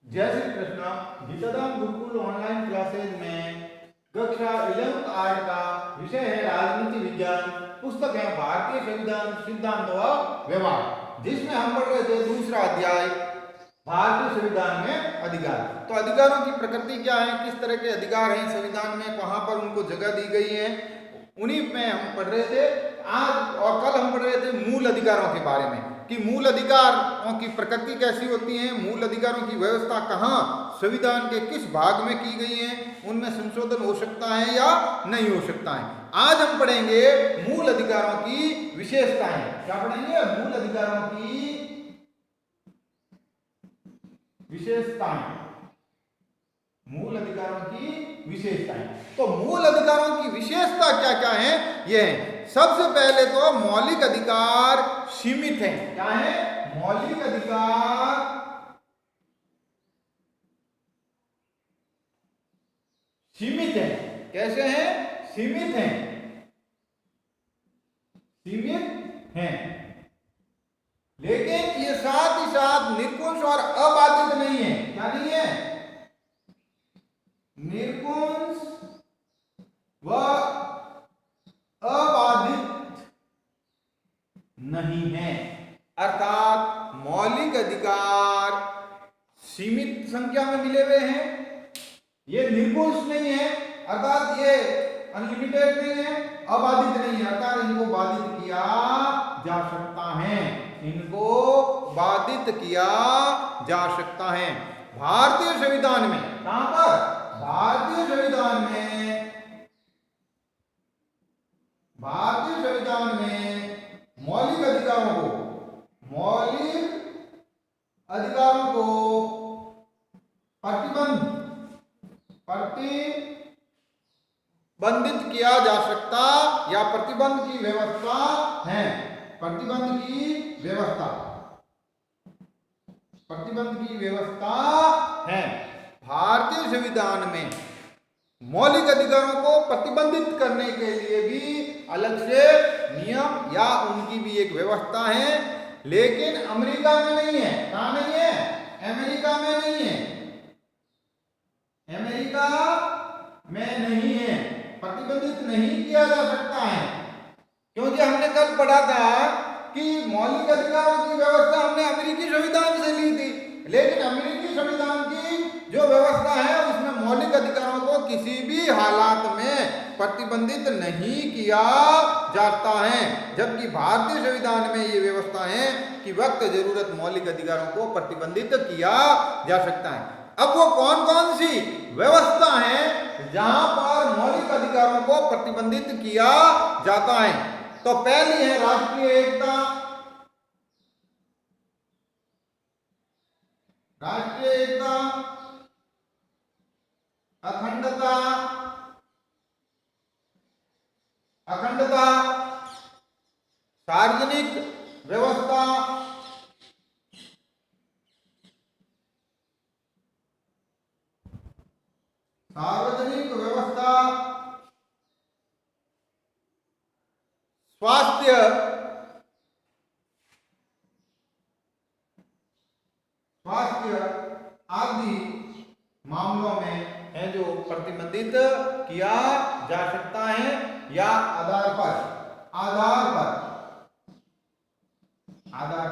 जय Shri Krishna. गीताधाम Gurukul online classes में कक्षा 11th आर्ट का विषय है राजनीति विज्ञान। पुस्तक है भारतीय संविधान सिद्धांत व व्यवहार, जिसमें हम पढ़ रहे थे दूसरा अध्याय भारतीय संविधान में अधिकार। तो अधिकारों की प्रकृति क्या है, किस तरह के अधिकार हैं संविधान में, कहां पर उनको जगह दी गई है, उन्हीं में हम पढ़ रहे थे। आज और कल हम पढ़ रहे थे मूल अधिकारों के बारे में कि मूल अधिकारों की प्रकृति कैसी होती है, मूल अधिकारों की व्यवस्था कहाँ संविधान के किस भाग में की गई है, उनमें संशोधन हो सकता है या नहीं हो सकता है। आज हम पढ़ेंगे मूल अधिकारों की विशेषताएं। क्या पढ़ेंगे? मूल अधिकारों की विशेषताएं। मूल अधिकारों की विशेषताएं। तो मूल अधिकारों की विशेषता क्या क्या है? यह है, सबसे पहले तो मौलिक अधिकार सीमित हैं। क्या है? मौलिक अधिकार सीमित हैं। कैसे हैं? सीमित हैं। सीमित हैं, लेकिन ये साथ ही साथ निर्कुंश और अबाधित नहीं है। क्या नहीं है? निर्कुंश व अबाधित नहीं है। अर्थात मौलिक अधिकार सीमित संख्या में मिले हुए हैं, ये निर्कुंश नहीं है, अर्थात ये अनलिमिटेड नहीं है, अबाधित नहीं है, अर्थात इनको बाधित किया जा सकता है। इनको बाधित किया जा सकता है। भारतीय संविधान में, कहां पर? भारतीय संविधान में, भारतीय संविधान में मौलिक अधिकारों को प्रतिबंधित किया जा सकता या प्रतिबंध की व्यवस्था है। प्रतिबंध की व्यवस्था है। भारतीय संविधान में मौलिक अधिकारों को प्रतिबंधित करने के लिए भी अलग से नियम या उनकी भी एक व्यवस्था है, लेकिन अमेरिका में नहीं है। कहां नहीं है? अमेरिका में नहीं है। अमेरिका में नहीं है, प्रतिबंधित नहीं किया जा सकता है, क्योंकि हमने कल पढ़ा था कि मौलिक अधिकारों की व्यवस्था हमने अमेरिकी संविधान से ली थी, लेकिन अमेरिकी संविधान की जो व्यवस्था है उसमें मौलिक अधिकारों को किसी भी हालात में प्रतिबंधित नहीं किया जाता है, जबकि भारतीय संविधान में ये व्यवस्था है कि वक्त जरूरत मौलिक अधिकारों को प्रतिबंधित किया जा सकता है। अब वो कौन कौन सी व्यवस्था है जहां पर मौलिक अधिकारों को प्रतिबंधित किया जाता है? तो पहली है राष्ट्रीय एकता। राष्ट्रीय एकता, अखंडता, सार्वजनिक व्यवस्था, स्वास्थ्य, आदि मामलों में है जो प्रतिबंधित किया जा सकता है या आधार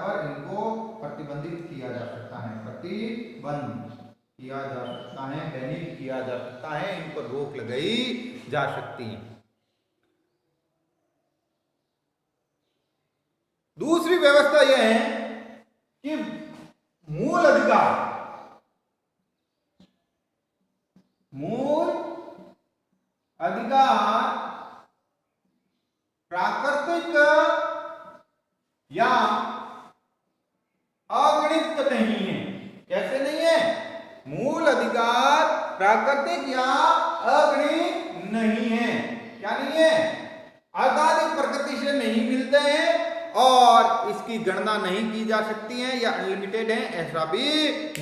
पर इनको प्रतिबंधित किया जा सकता है। प्रतिबंध किया जा सकता है, बैनित किया जा सकता है, इन पर रोक लगाई जा सकती है। दूसरी व्यवस्था यह है कि मूल अधिकार प्राकृतिक या अगणित नहीं है। कैसे नहीं है? मूल अधिकार प्राकृतिक या अगणित नहीं है। क्या नहीं है? अर्थात प्रकृति से नहीं मिलते हैं और इसकी गणना नहीं की जा सकती है या अनलिमिटेड है, ऐसा भी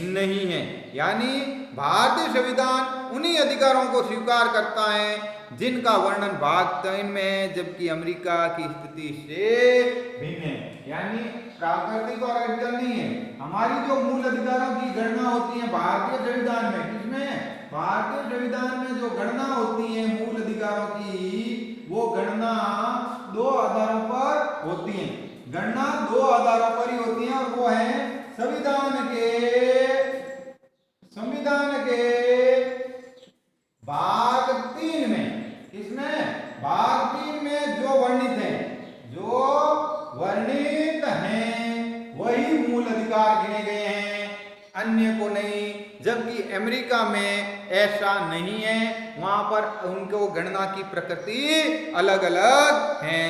नहीं है। यानी भारतीय संविधान उन्हीं अधिकारों को स्वीकार करता है जिनका वर्णन भाग 3 में है, जबकि अमेरिका की स्थिति से भिन्न है। यानी प्राकृतिक और आर्टिकल नहीं है। हमारी जो मूल अधिकारों की गणना होती है भारतीय संविधान में, किसमें? भारतीय संविधान में जो गणना होती है मूल अधिकारों की, वो गणना 2 आधारों पर होती है। गणना 2 आधारों पर ही होती है, और वो है संविधान के भाग 3 में। किसमें? भाग 3 में जो वर्णित हैं वही मूल अधिकार गिने गए हैं, अन्य को नहीं। जबकि अमेरिका में ऐसा नहीं है, वहां पर उनको गणना की प्रकृति अलग अलग है।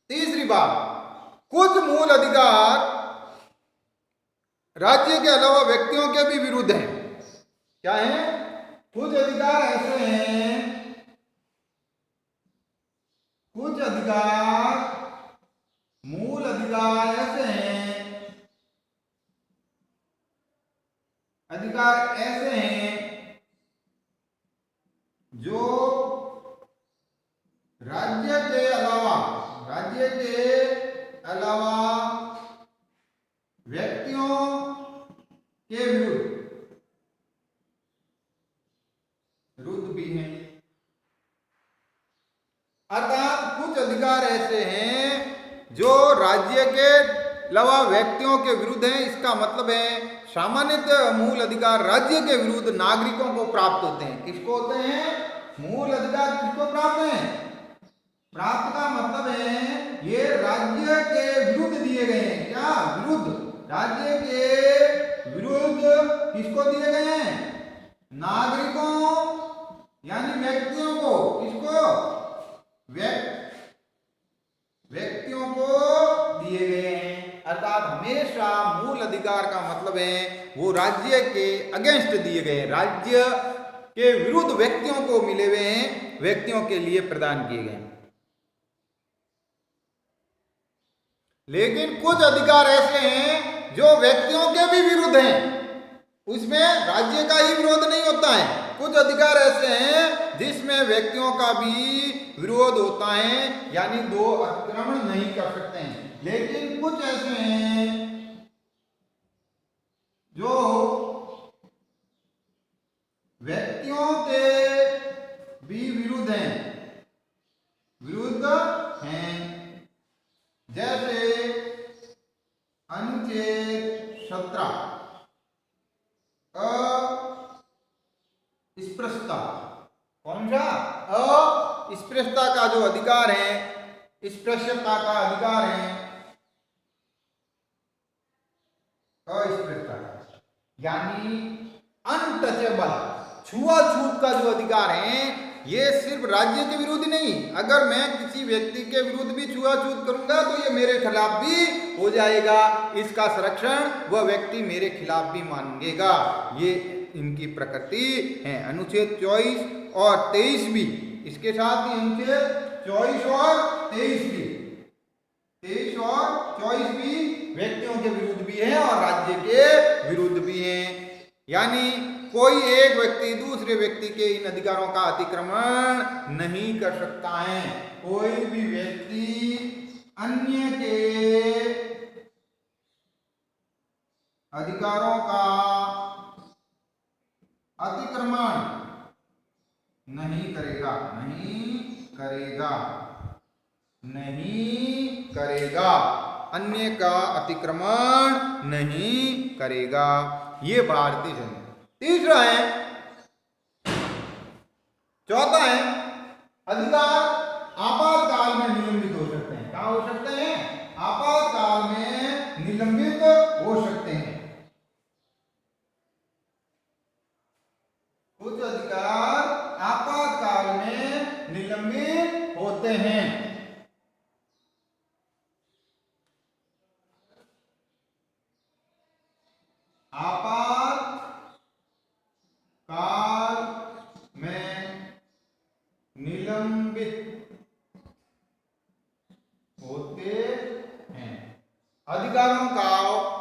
तीसरी बात, कुछ मूल अधिकार राज्य के अलावा व्यक्तियों के भी विरुद्ध हैं। क्या है? कुछ अधिकार ऐसे हैं, कुछ मूल अधिकार ऐसे हैं, जो राज्य के अलावा व्यक्तियों के विरुद्ध भी हैं। अर्थात कुछ अधिकार ऐसे हैं जो राज्य के अलावा व्यक्तियों के विरुद्ध हैं। इसका मतलब है सामान्यतः मूल अधिकार राज्य के विरुद्ध नागरिकों को प्राप्त होते हैं। किसको होते हैं? मूल अधिकार किसको प्राप्त हैं? प्राप्त का मतलब है ये राज्य के विरुद्ध दिए गए हैं। क्या? विरुद्ध। राज्य के विरुद्ध किसको दिए गए हैं? नागरिकों यानी व्यक्तियों को। किसको? व्यक्तियों को दिए गए हैं। अर्थात हमेशा मूल अधिकार का मतलब है वो राज्य के अगेंस्ट दिए गए हैं, राज्य के विरुद्ध व्यक्तियों को मिले हुए हैं, व्यक्तियों के लिए प्रदान किए गए हैं। लेकिन कुछ अधिकार ऐसे हैं जो व्यक्तियों के भी विरुद्ध हैं, उसमें राज्य का ही विरोध नहीं होता है। कुछ अधिकार ऐसे हैं जिसमें व्यक्तियों का भी विरोध होता है, यानी 2 अतिक्रमण नहीं कर सकते हैं। लेकिन कुछ ऐसे हैं जो व्यक्तियों के भी विरुद्ध हैं, जैसे अनुच्छेद 17 अस्पृश्यता। कौन सा? अस्पृश्यता का जो अधिकार है, अस्पृश्यता का अधिकार है, अस्पृश्यता यानी अनटचेबल, छुआछूत का जो अधिकार है, ये सिर्फ राज्य के विरुद्ध नहीं। अगर मैं किसी व्यक्ति के विरुद्ध भी छुआछूत करूंगा तो ये मेरे खिलाफ भी हो जाएगा। इसका संरक्षण वह व्यक्ति मेरे खिलाफ भी मांगेगा। ये इनकी प्रकृति है। अनुच्छेद 24 और 23 भी, इसके साथ ही अनुच्छेद 24 और 23 भी, 23 और 24 भी व्यक्तियों के विरुद्ध भी है और राज्य के विरुद्ध भी है। यानी कोई एक व्यक्ति दूसरे व्यक्ति के इन अधिकारों का अतिक्रमण नहीं कर सकता है। कोई भी व्यक्ति अन्य के अधिकारों का अतिक्रमण नहीं करेगा, अन्य का अतिक्रमण नहीं करेगा। ये भारतीय संविधान। तीसरा है, चौथा है, अधिकार आपातकाल में निलंबित हो सकते हैं। क्या हो सकते हैं? आपातकाल में निलंबित हो सकते हैं। कुछ अधिकार आपातकाल में निलंबित होते हैं। आपातकाल में निलंबित होते हैं। अधिकारों का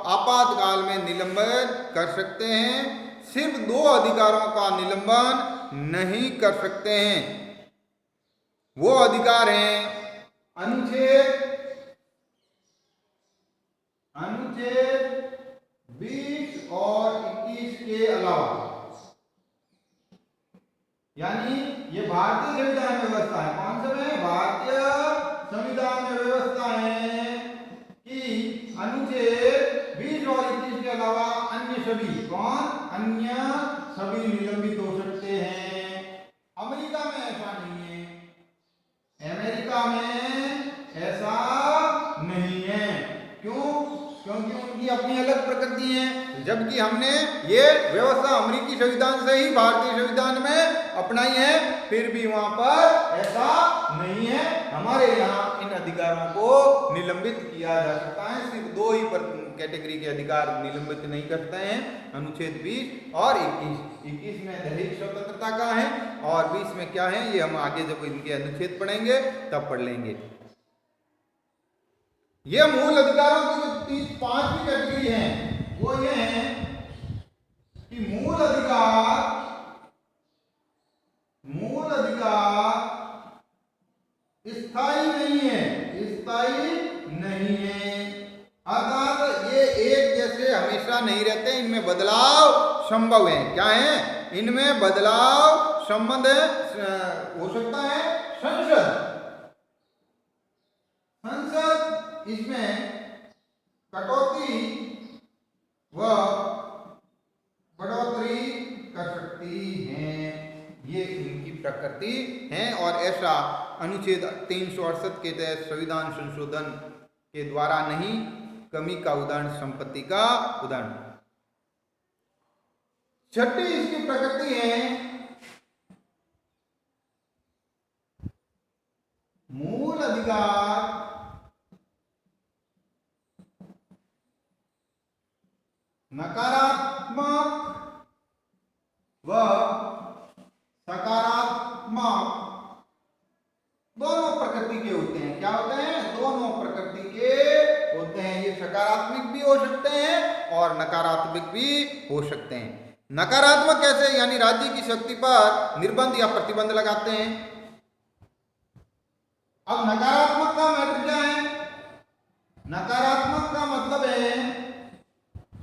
आपातकाल में निलंबन कर सकते हैं सिर्फ 2 अधिकारों का निलंबन नहीं कर सकते हैं। वो अधिकार हैं अनुच्छेद 20 और 21 के अलावा, यानी ये भारतीय संविधान व्यवस्था है। कौन सा है? भारतीय संविधान में व्यवस्था है कि अनुच्छेद 20 और 21 के अलावा अन्य सभी, कौन? अन्य सभी निलंबित हो सकते हैं। अमेरिका में ऐसा नहीं है, अमेरिका में ऐसा नहीं है। क्यों? क्योंकि उनकी अपनी अलग प्रकृति है, जबकि हमने ये व्यवस्था अमेरिकी संविधान से ही भारतीय संविधान में अपनाई है, फिर भी वहां पर ऐसा नहीं है। हमारे यहाँ इन अधिकारों को निलंबित किया जा सकता है। सिर्फ 2 ही कैटेगरी के अधिकार निलंबित नहीं करते हैं, अनुच्छेद 20 और 21। 21 में दैहिक स्वतंत्रता का है और 20 में क्या है, ये हम आगे जब इनके अनुच्छेद पढ़ेंगे तब पढ़ लेंगे। ये मूल अधिकारों की जो 5वीं कैटेगरी है वो ये है कि मूल अधिकार स्थायी नहीं है, स्थायी नहीं है। अर्थात ये एक जैसे हमेशा नहीं रहते, इनमें बदलाव संभव है। क्या है? इनमें बदलाव संबंध हो सकता है। संसद इसमें कटौती व बढ़ोतरी कर सकती है, ये इनकी प्रकृति है। और ऐसा अनुच्छेद 368 के तहत संविधान संशोधन के द्वारा नहीं, कमी का उदाहरण संपत्ति का उदाहरण। 6ठी इसकी प्रकृति है मूल अधिकार नकारात्मक व सकारात्मक दोनों प्रकृति के होते हैं। क्या होते हैं? दोनों प्रकृति के होते हैं। ये सकारात्मक भी हो सकते हैं और नकारात्मक भी हो सकते हैं। नकारात्मक कैसे? यानी राज्य की शक्ति पर निर्बंध या प्रतिबंध लगाते हैं। अब नकारात्मक का मतलब क्या है? नकारात्मक का मतलब है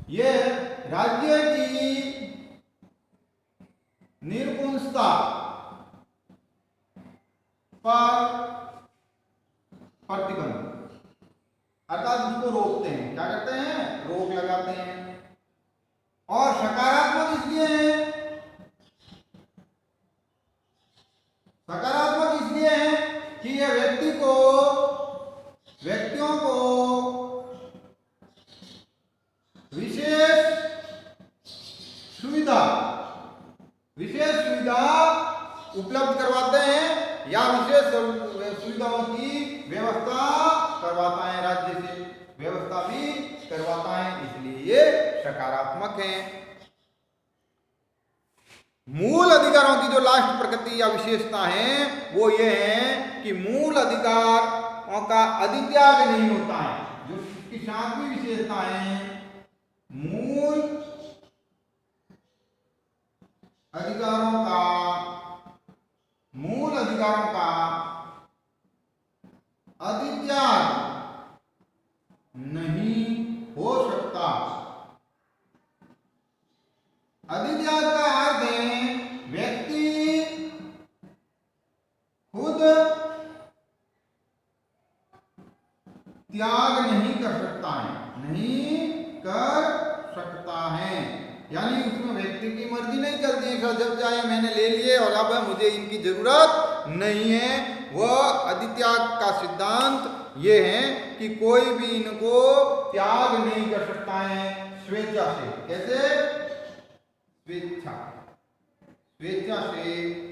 ये राज्य की निरंकुशता पर प्रतिबंध, अर्थात उसको रोकते हैं। क्या करते हैं? रोक लगाते हैं। और सकारात्मक इसलिए है, सकारात्मक इसलिए है कि यह व्यक्तियों को विशेष सुविधा उपलब्ध करवाते हैं या विशेष सुविधाओं की व्यवस्था करवाता है, राज्य से व्यवस्था भी करवाता है, इसलिए ये सकारात्मक है। मूल अधिकारों की जो लास्ट प्रकृति या विशेषता है वो ये है कि मूल अधिकारों का अधित्याग नहीं होता है। जो इसकी 7वीं विशेषता है, मूल अधिकारों का अधित्याग नहीं हो सकता। अधित्याग का अर्थ है व्यक्ति खुद त्याग नहीं कर सकता है, यानी उसमें व्यक्ति की मर्जी नहीं चलती है। जब चाहे मैंने ले लिए और अब मुझे इनकी जरूरत नहीं है। वह अधित्याग का सिद्धांत ये है कि कोई भी इनको त्याग नहीं कर सकता है स्वेच्छा से। कैसे? स्वेच्छा से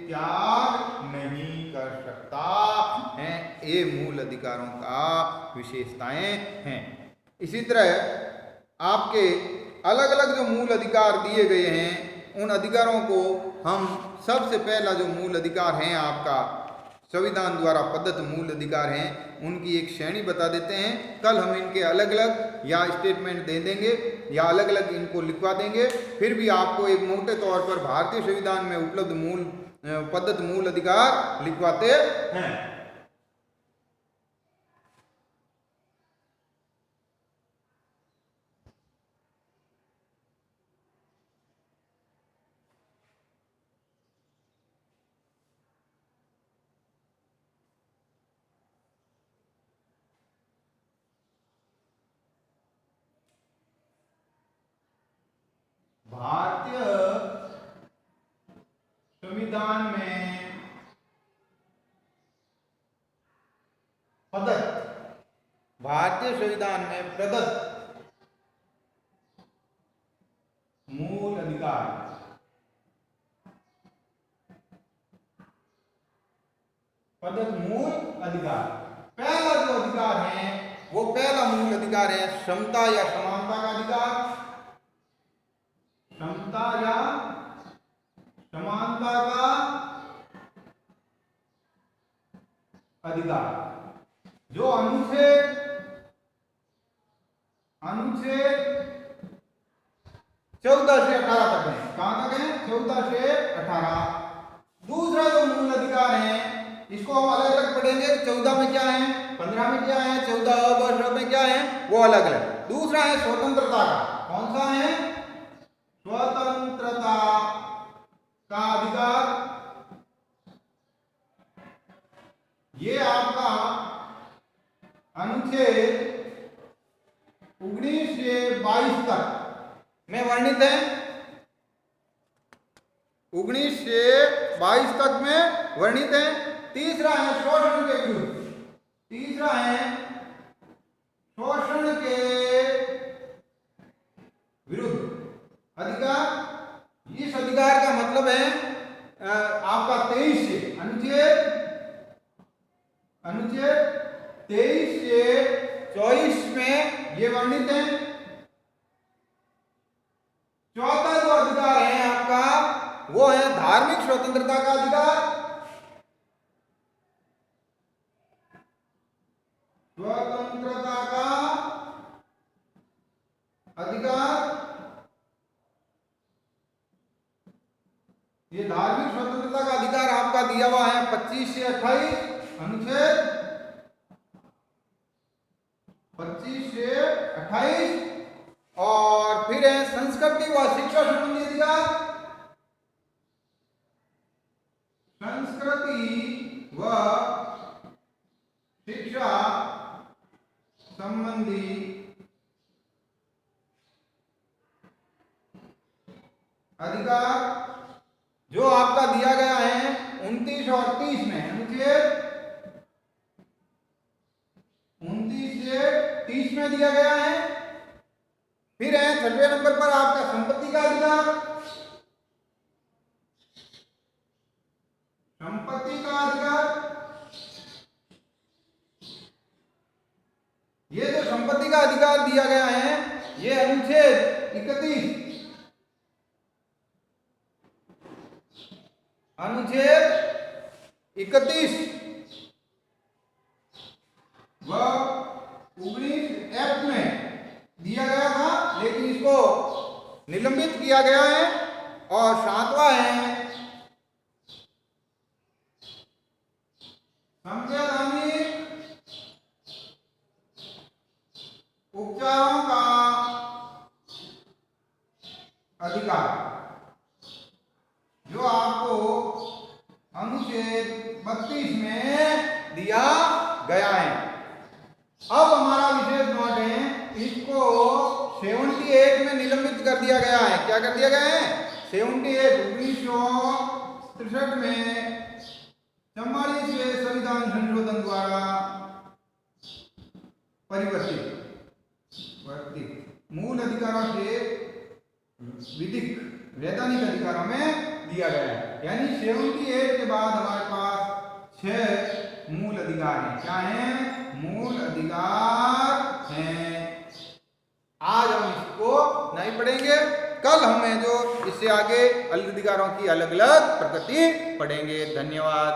त्याग नहीं कर सकता है। ये मूल अधिकारों का विशेषताएं हैं। इसी तरह आपके अलग अलग जो मूल अधिकार दिए गए हैं, उन अधिकारों को हम सबसे पहला जो मूल अधिकार है आपका संविधान द्वारा प्रदत्त मूल अधिकार हैं उनकी एक श्रेणी बता देते हैं। कल हम इनके अलग अलग या स्टेटमेंट दे देंगे या अलग अलग इनको लिखवा देंगे। फिर भी आपको एक मोटे तौर पर भारतीय संविधान में उपलब्ध मूल प्रदत्त मूल अधिकार लिखवाते हैं। भारतीय संविधान में प्रदत्त भारतीय संविधान में प्रदत्त मूल अधिकार प्रदत्त मूल अधिकार पहला जो अधिकार है वो पहला मूल अधिकार है समता या समानता का अधिकार। समता या समानता का अधिकार जो अनुच्छेद 14 से 18 तक है। कहां तक है? 14 से 18। दूसरा जो मूल अधिकार है इसको हम अलग अलग पढ़ेंगे। 14 में क्या है, 15 में क्या है, 14 में क्या है, वो अलग अलग। दूसरा है स्वतंत्रता का। कौन सा है? स्वतंत्रता का अधिकार। ये आपका अनुच्छेद 19 से 22 तक में वर्णित है। 19 से 22 तक में वर्णित है। तीसरा है शोषण के विरुद्ध। तीसरा है शोषण के विरुद्ध अधिकार। इस अधिकार का मतलब है आपका 23 से अनुच्छेद 23 से 24 में ये वर्णित है। चौथा जो अधिकार है आपका वो है धार्मिक स्वतंत्रता का अधिकार। स्वतंत्रता का अधिकार, ये धार्मिक स्वतंत्रता का अधिकार आपका दिया हुआ है 25 से 28 अनुच्छेद 25 से 28। और फिर है संस्कृति व शिक्षा संबंधी अधिकार। संस्कृति व शिक्षा संबंधी अधिकार जो आपका दिया गया है 29 और 30 में। अनुच्छेद 29 से 30 में दिया गया है। फिर है 6वें नंबर पर आपका संपत्ति का अधिकार। संपत्ति का अधिकार, ये जो संपत्ति का अधिकार दिया गया है ये अनुच्छेद 31 व 19 एक्ट में दिया गया था, लेकिन इसको निलंबित किया गया है। और 7वां है संवैधानिक उपचारों का अधिकार जो आपको अनुच्छेद 32 में दिया गया है। अब हमारा विशेष नोट है, इसको 78 में निलंबित कर दिया गया है। क्या कर दिया गया है? 78 1963 में 44वें संविधान संशोधन द्वारा परिवर्तित मूल अधिकारों से विधिक वैधानिक अधिकारों में दिया गया है। यानी 78 के बाद हमारे पास 6 मूल अधिकार हैं। क्या हैं? मूल अधिकार हैं। आज हम इसको नहीं पढ़ेंगे, कल हमें जो इससे आगे अधिकारों की अलग अलग प्रकृति पढ़ेंगे। धन्यवाद।